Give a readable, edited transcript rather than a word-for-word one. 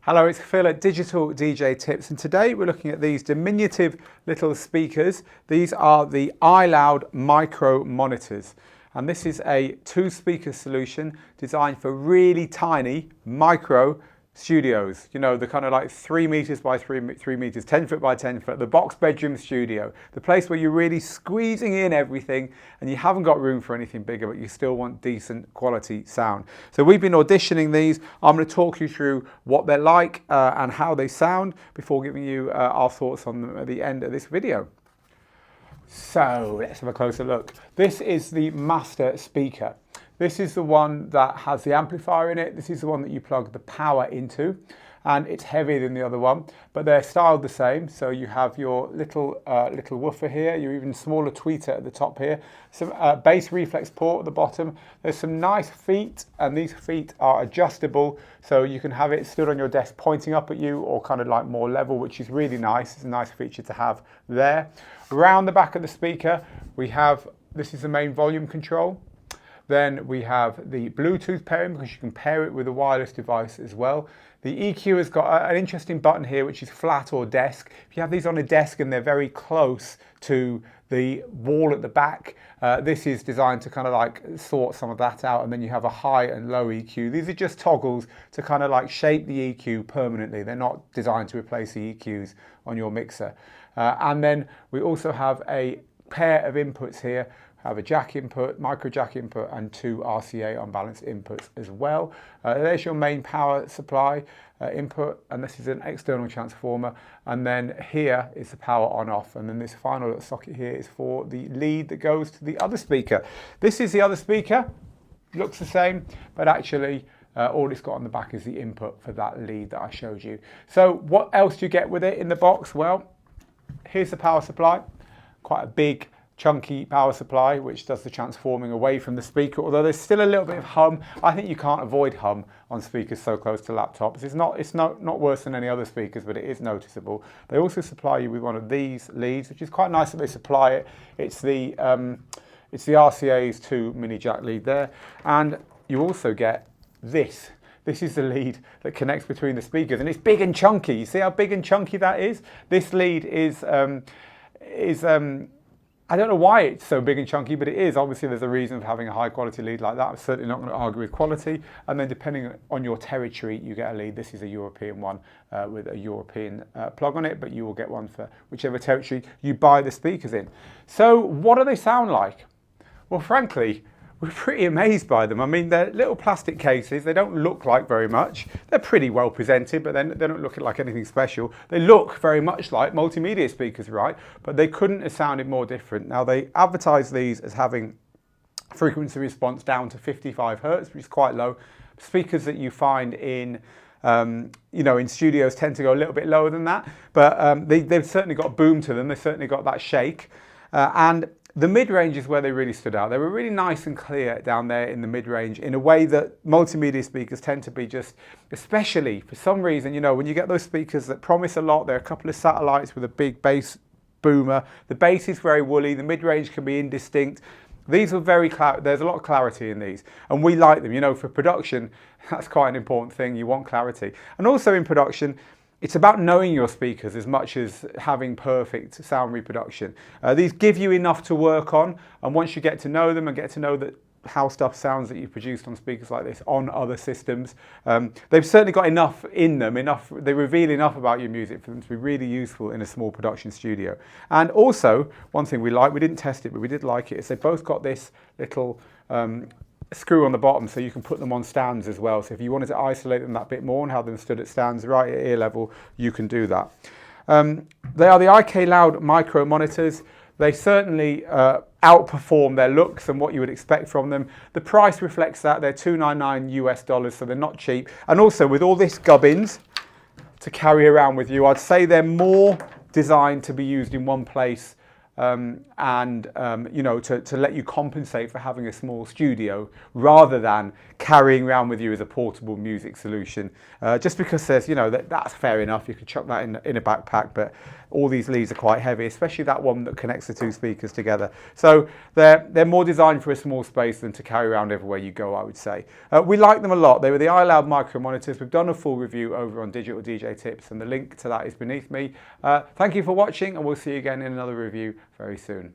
Hello, it's Phil at Digital DJ Tips, and today we're looking at these diminutive little speakers. These are the iLoud micro monitors, and this is a two-speaker solution designed for really tiny micro studios. You know, the kind of like 3 meters by 3 meters, 10 foot by 10 foot, the box bedroom studio, the place where you're really squeezing in everything and you haven't got room for anything bigger, but you still want decent quality sound. So we've been auditioning these. I'm going to talk you through what they're like and how they sound before giving you our thoughts on them at the end of this video. So let's have a closer look. This is the master speaker. This is the one that has the amplifier in it. This is the one that you plug the power into, and it's heavier than the other one, but they're styled the same. So you have your little woofer here, your even smaller tweeter at the top here, some bass reflex port at the bottom. There's some nice feet, and these feet are adjustable, so you can have it stood on your desk pointing up at you or kind of like more level, which is really nice. It's a nice feature to have there. Around the back of the speaker, we have, this is the main volume control. Then we have the Bluetooth pairing, because you can pair it with a wireless device as well. The EQ has got an interesting button here, which is flat or desk. If you have these on a desk and they're very close to the wall at the back, this is designed to kind of like sort some of that out, and then you have a high and low EQ. These are just toggles to kind of like shape the EQ permanently. They're not designed to replace the EQs on your mixer. And then we also have a pair of inputs here. Have a jack input, micro jack input, and 2 RCA unbalanced inputs as well. There's your main power supply input, and this is an external transformer. And then here is the power on off, and then this final little socket here is for the lead that goes to the other speaker. This is the other speaker, looks the same, but actually all it's got on the back is the input for that lead that I showed you. So what else do you get with it in the box? Well, here's the power supply, quite a big chunky power supply which does the transforming away from the speaker, although there's still a little bit of hum. I think you can't avoid hum on speakers so close to laptops. It's not worse than any other speakers, but it is noticeable. They also supply you with one of these leads, which is quite nice that they supply it. It's the RCA's 2 mini jack lead there, and you also get this. This is the lead that connects between the speakers, and it's big and chunky. You see how big and chunky that is? This lead is I don't know why it's so big and chunky, but it is. Obviously, there's a reason for having a high quality lead like that. I'm certainly not going to argue with quality. And then depending on your territory, you get a lead. This is a European one with a European plug on it, but you will get one for whichever territory you buy the speakers in. So what do they sound like? Well, frankly, we're pretty amazed by them. I mean, they're little plastic cases. They don't look like very much. They're pretty well presented, but then they don't look like anything special. They look very much like multimedia speakers, right? But they couldn't have sounded more different. Now, they advertise these as having frequency response down to 55 hertz, which is quite low. Speakers that you find in in studios tend to go a little bit lower than that, but they've certainly got boom to them. They've certainly got that shake, and the mid-range is where they really stood out. They were really nice and clear down there in the mid-range in a way that multimedia speakers tend to be, just especially for some reason, you know, when you get those speakers that promise a lot, there are a couple of satellites with a big bass boomer. The bass is very woolly, the mid-range can be indistinct. These are very there's a lot of clarity in these, and we like them. You know, for production, that's quite an important thing. You want clarity. And also in production, it's about knowing your speakers as much as having perfect sound reproduction. These give you enough to work on, and once you get to know them and get to know how stuff sounds that you've produced on speakers like this on other systems, they've certainly got enough in them, they reveal enough about your music for them to be really useful in a small production studio. And also, one thing we didn't test it, but we did like it, is they've both got this little screw on the bottom, so you can put them on stands as well. So if you wanted to isolate them that bit more and have them stood at stands right at ear level, you can do that. They are the iLoud micro monitors. They certainly outperform their looks and what you would expect from them. The price reflects that. They're $299 US, so they're not cheap. And also with all this gubbins to carry around with you, I'd say they're more designed to be used in one place you know, to let you compensate for having a small studio rather than carrying around with you as a portable music solution. Just because there's, you know, that's fair enough. You can chuck that in a backpack, but all these leads are quite heavy, especially that one that connects the two speakers together. So they're more designed for a small space than to carry around everywhere you go, I would say. We like them a lot. They were the iLoud micro monitors. We've done a full review over on Digital DJ Tips, and the link to that is beneath me. Thank you for watching, and we'll see you again in another review very soon.